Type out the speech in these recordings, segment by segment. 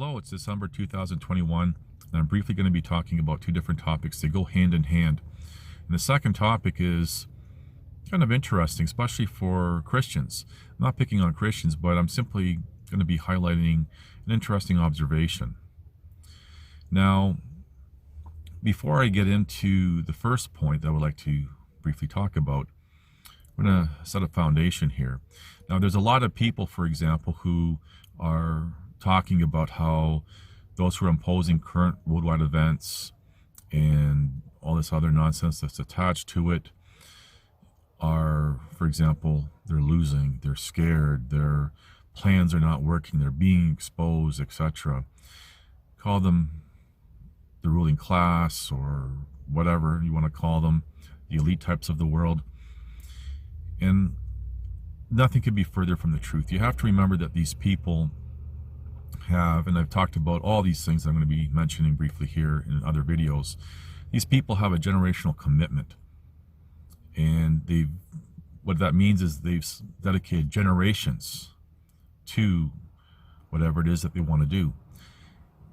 Hello, it's December 2021, and I'm briefly going to be talking about two different topics. They go hand in hand. And the second topic is kind of interesting, especially for Christians. I'm not picking on Christians, but I'm simply going to be highlighting an interesting observation. Now, before I get into the first point that I would like to briefly talk about, I'm going to set a foundation here. Now, there's a lot of people, for example, who are talking about how those who are imposing current worldwide events and all this other nonsense that's attached to it are, for example, they're losing, they're scared, their plans are not working, they're being exposed, etc. Call them the ruling class or whatever you want to call them, the elite types of the world. And nothing could be further from the truth. You have to remember that these people have, and I've talked about all these things I'm going to be mentioning briefly here in other videos, these people have a generational commitment. And what that means is they've dedicated generations to whatever it is that they want to do.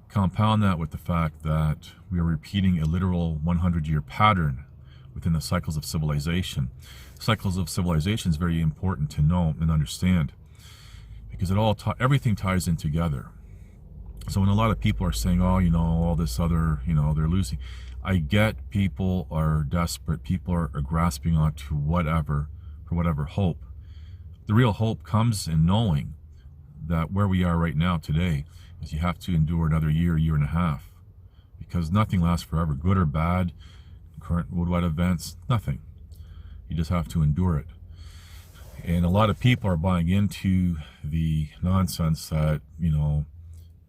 Compound that with the fact that we are repeating a literal 100-year pattern within the cycles of civilization. Cycles of civilization is very important to know and understand because everything ties in together. So when a lot of people are saying, oh, all this other, they're losing, I get people are desperate, people are grasping onto for whatever hope. The real hope comes in knowing that where we are right now today is you have to endure another year and a half, because nothing lasts forever, good or bad, current worldwide events, nothing. You just have to endure it. And a lot of people are buying into the nonsense that,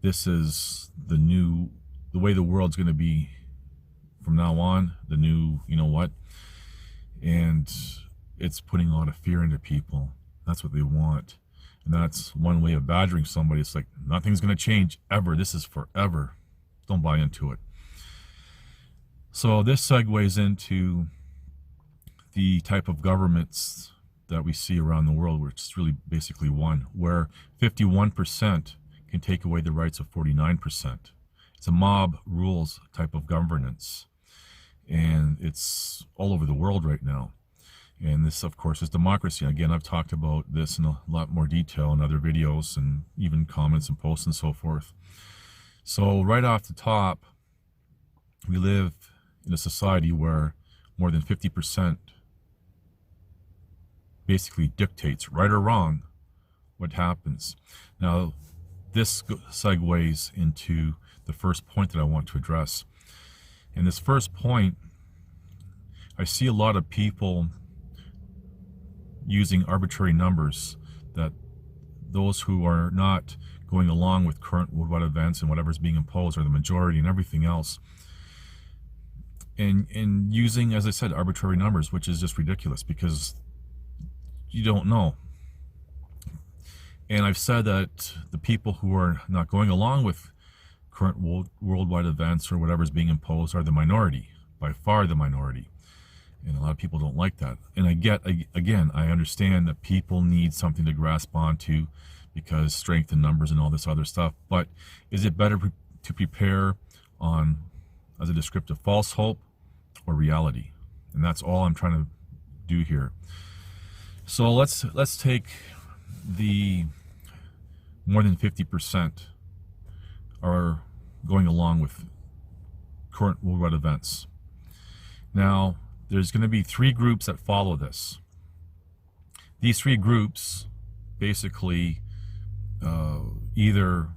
this is the way the world's going to be from now on, the new, and it's putting a lot of fear into people. That's what they want. And that's one way of badgering somebody. It's like, nothing's going to change ever. This is forever. Don't buy into it. So this segues into the type of governments that we see around the world, which is really basically one, where 51% can take away the rights of 49%. It's a mob rules type of governance, and it's all over the world right now. And this, of course, is democracy. Again, I've talked about this in a lot more detail in other videos and even comments and posts and so forth. So right off the top, we live in a society where more than 50% basically dictates, right or wrong, what happens. Now, this segues into the first point that I want to address. And this first point, I see a lot of people using arbitrary numbers, that those who are not going along with current worldwide events and whatever's being imposed are the majority and everything else. And using, as I said, arbitrary numbers, which is just ridiculous because you don't know. And I've said that the people who are not going along with current worldwide events or whatever's being imposed are the minority, by far the minority. And a lot of people don't like that. And I understand that people need something to grasp onto because strength in numbers and all this other stuff. But is it better to prepare on, as a descriptive, false hope or reality? And that's all I'm trying to do here. So let's take the more than 50% are going along with current worldwide events. Now, there's going to be three groups that follow this. These three groups basically either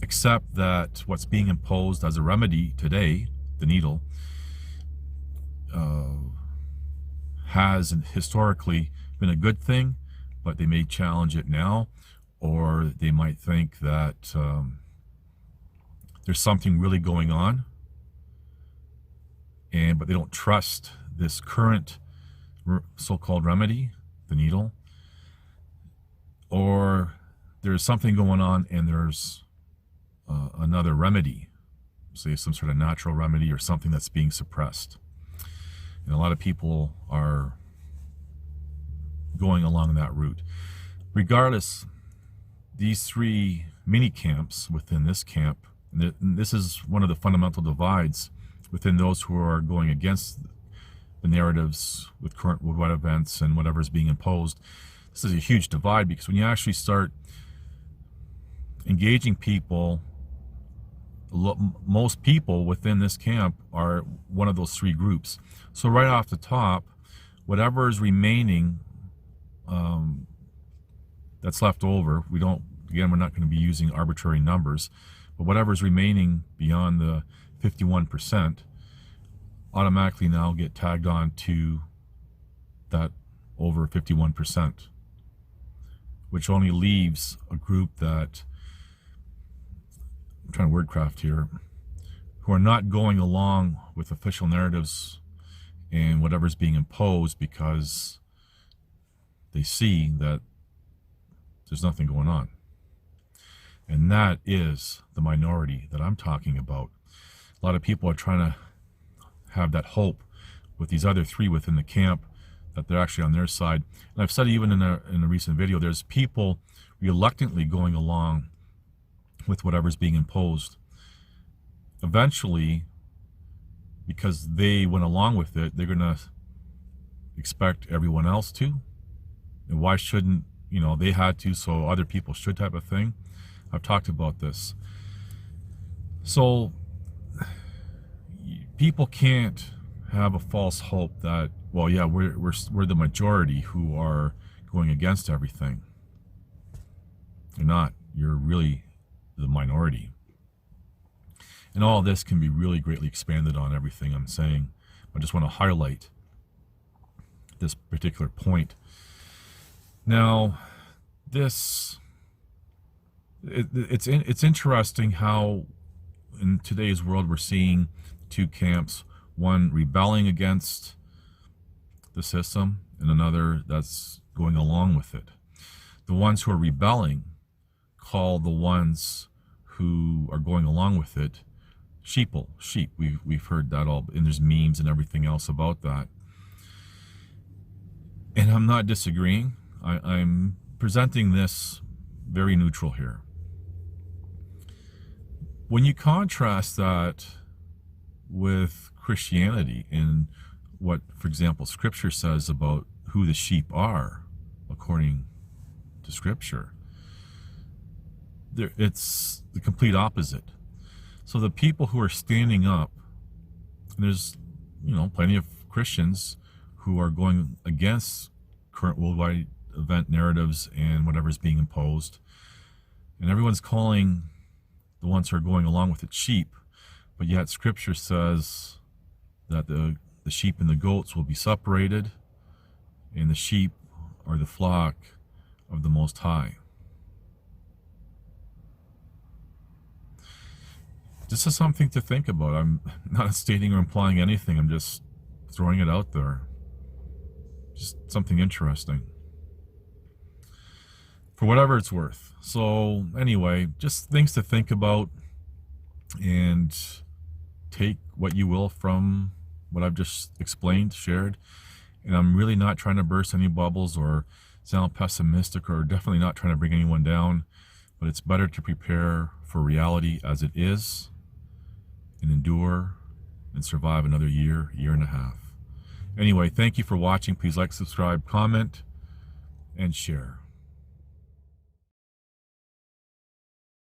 accept that what's being imposed as a remedy today, the needle, has historically been a good thing, but they may challenge it now, or they might think that there's something really going on, but they don't trust this current so-called remedy, the needle, or there's something going on and there's another remedy, say some sort of natural remedy or something that's being suppressed. And a lot of people are going along that route. Regardless, these three mini camps within this camp, and this is one of the fundamental divides within those who are going against the narratives with current worldwide events and whatever is being imposed. This is a huge divide, because when you actually start engaging people, most people within this camp are one of those three groups. So right off the top, whatever is remaining that's left over, we're not going to be using arbitrary numbers, but whatever is remaining beyond the 51% automatically now get tagged on to that over 51%, which only leaves a group that, I'm trying to wordcraft here, who are not going along with official narratives and whatever's being imposed, because they see that there's nothing going on. And that is the minority that I'm talking about. A lot of people are trying to have that hope with these other three within the camp that they're actually on their side. And I've said even in a recent video, there's people reluctantly going along with whatever's being imposed. Eventually, because they went along with it, they're going to expect everyone else to. And why shouldn't, they had to, so other people should, type of thing. I've talked about this. So people can't have a false hope that, well, yeah, we're the majority who are going against everything. You're not. You're really the minority. And all of this can be really greatly expanded on, everything I'm saying. I just want to highlight this particular point. Now, it's interesting how in today's world we're seeing two camps, one rebelling against the system and another that's going along with it. The ones who are rebelling call the ones who are going along with it sheep. We've heard that all, and there's memes and everything else about that. And I'm not disagreeing. I'm presenting this very neutral here. When you contrast that with Christianity and what, for example, Scripture says about who the sheep are, according to Scripture, it's the complete opposite. So the people who are standing up, and there's plenty of Christians who are going against current worldwide event narratives and whatever's being imposed, and everyone's calling the ones who are going along with it sheep, but yet Scripture says that the sheep and the goats will be separated, and the sheep are the flock of the Most High. This is something to think about. I'm not stating or implying anything. I'm just throwing it out there. Just something interesting, for whatever it's worth. So anyway, just things to think about, and take what you will from what I've just explained, shared. And I'm really not trying to burst any bubbles or sound pessimistic, or definitely not trying to bring anyone down, but it's better to prepare for reality as it is and endure and survive another year and a half. Anyway, thank you for watching. Please like, subscribe, comment, and share.